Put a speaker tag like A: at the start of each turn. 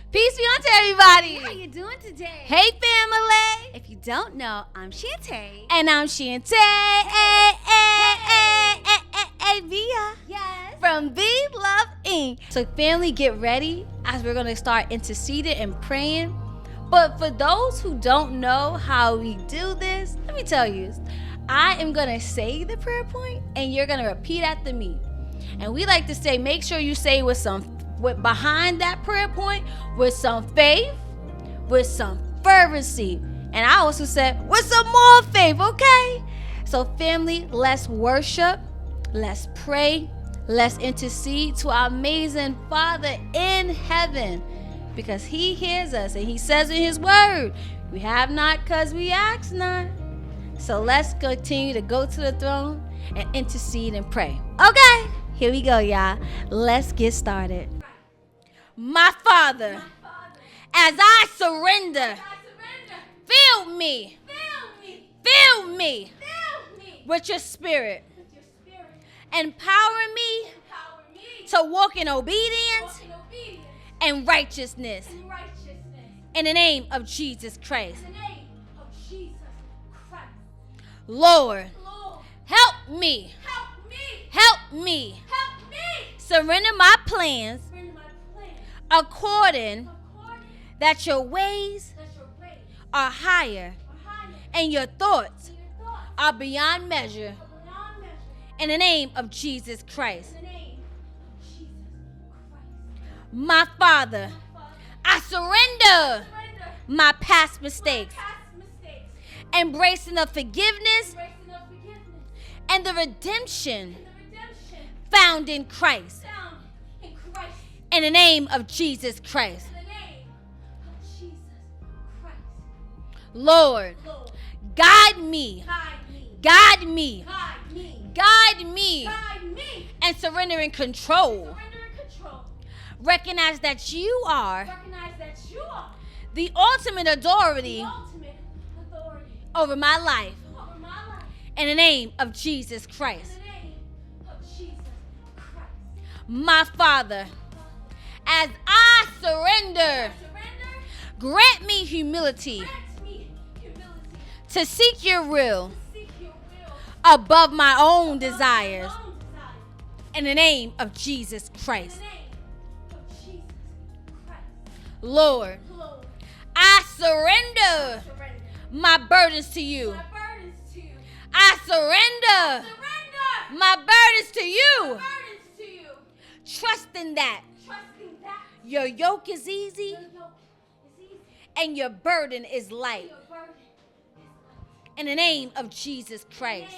A: Peace be unto everybody.
B: How you doing today?
A: Hey, family.
B: If you don't know, I'm Shantae.
A: And I'm Shantae. Via.
B: Yes.
A: From beloveinc. So, family, get ready as we're going to start interceding and praying. But for those who don't know how we do this, let me tell you. I am going to say the prayer point, and you're going to repeat after me. And we like to say, make sure you say with behind that prayer point, with some faith, with some fervency. And I also said, with some more faith, okay? So family, let's worship, let's pray, let's intercede to our amazing Father in heaven, because he hears us and he says in his word, we have not because we ask not. So let's continue to go to the throne and intercede and pray. Okay, here we go, y'all. Let's get started. My Father, as I surrender, fill me with your spirit. Empower me to walk in obedience and righteousness. In the name of Jesus Christ. Lord, help me. Surrender my plans according that your ways are higher and your thoughts are beyond measure. In the name of Jesus Christ. My Father, I surrender my past mistakes, embracing the forgiveness and the redemption found in Christ. In the name of Jesus Christ. Lord, guide me and surrender in control. Recognize that you are the ultimate authority over my life. In the name of Jesus Christ. My Father, as I surrender, grant me humility to seek your will above my own desires. In the name of Jesus Christ. Lord, I surrender my burdens to you. I surrender my burdens to you. Trusting that your yoke is easy and your burden is light. In the name of Jesus Christ.